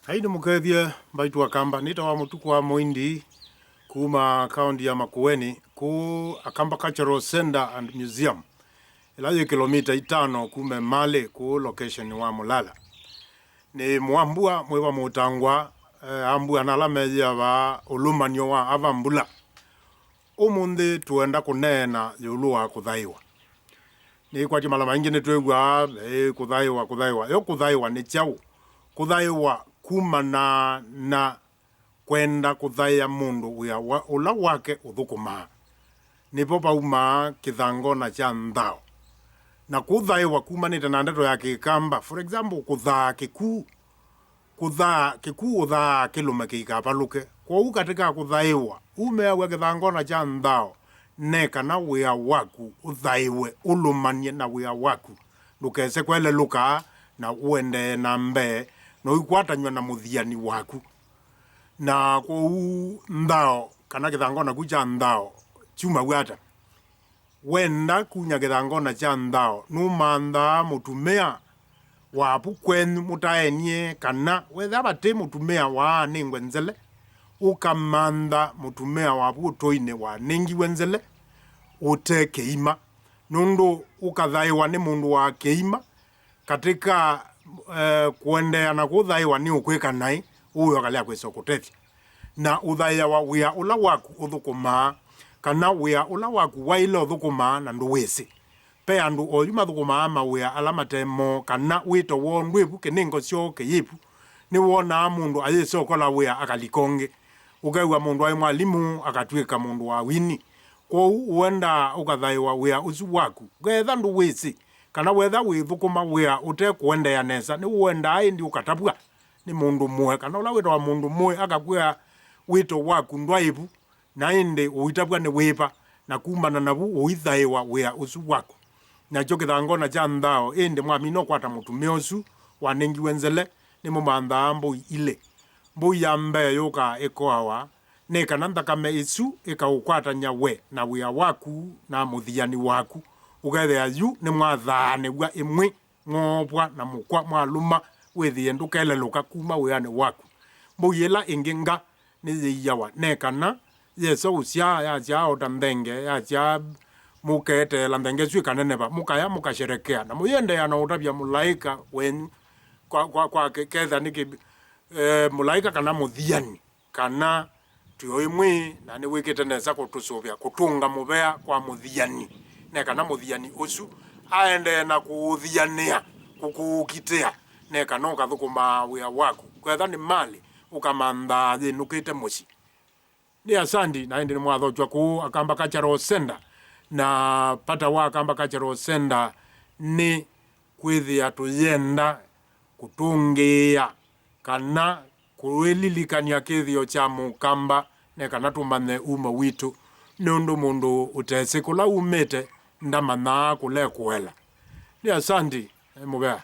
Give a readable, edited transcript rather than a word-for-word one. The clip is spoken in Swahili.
Haini mukethie baitu wa kamba nita wa mutuku wa Moindi kuma kaunti ya Makueni ku Akamba Cultural Center and Museum ilayo kilomita 5 kume Male ku location wa Mulala ni mwambua mwewa mutangwa ambua nalame ya wa ulumanyo wa avambula umundi tuenda kunena yuluwa kuthaiwa ni kwa chimala maingi ni tuegwa kuthaiwa yo kuthaiwa ni chau kuthaiwa kumana na kwenda kuthaya mundu wia ula wake uthukuma nipo pauma kithangona cha nthao na kuthaiwa kumanite na ndeto ya Kikamba. For example, kuthaa kiku uthaa kilume kikapaluke kwa u katika kuthaiwa umeawe kithangona cha nthao neka na wia waku uthaiwe ulumanie na wia waku ndukese kwele luka na uende na mbe no ikwatanywa na muthiani waku na ku nthao kana kithangona kucha nthao chuma wata wenda kunya kithangona cha nthao numantha mutumia wapu kwenu mutaenie kana wetha bate mutumia wa ningwe nzele ukamantha mutumia wapu utoine wa ningi wenzele ute keima nundu ukathaiwa ni mundu wa keima katika kuendea na kuthaiwa ni ukwika nai uyo kalia kwiso kutethia na uthaiwa wia ula waku uthukuma kana wia ula waku waile uthukuma na nduwisi pe andu oyuma thukuma ama wia alamatemo kana wito wondwipu kiningo syo kiyipu ni wona mundu ayeso kola wia akalikonge ukawa mundu wa mwalimu akatwika mundu wa wini kwa uenda ukathaiwa wia usu waku getha nduwisi kana wetha withukuma wia ute kuendea nesa ni uenda aindi ukatapua ni mundu mwe kana ula wito wa mundu mwe akakwia wito waku ndwaipu na indi uitapua ni wipa na kumana nabu uithaiwa wia usu waku na cho kithangona cha nthao indi mwamino kwata mutumia usu wanengi wenzele ni mumantha mbu ile mbu ya mbe yuka ikoawa ni kana nthakame isu ikaukwatanya we na wia waku na muthiani waku ukethea yu ni mwathane wa imwe ngopwa na mukwa mwaluma withie ndukeleluka kuma wiani waku mbuyila inginga ni yawa nekana yeso usia ya jao tamdenge ya jab mukete la ndenge swi kaneneba mukaya mukasherekea na muyende ya na utabia mulaika wen kwa ketha niki mulaika kana muthiani kana tuyoimwe na ni wikete nesa kutusubia kutunga mubea kwa muthiani neka na muthiani usu aende na kuthiania kukukitea neka no kathukuma wia waku kwetha ni mali ukamantha nukite muci ni asandi na indi ni mwathochwa ku Akamba Cultural Center na pata wa Akamba Cultural Center ni kwithia tuyenda kutungia kana kuililikania kithio cha mukamba neka na tumane uma witu nundu mundu utese kula umete ndamana kule kuela ni asandi mubea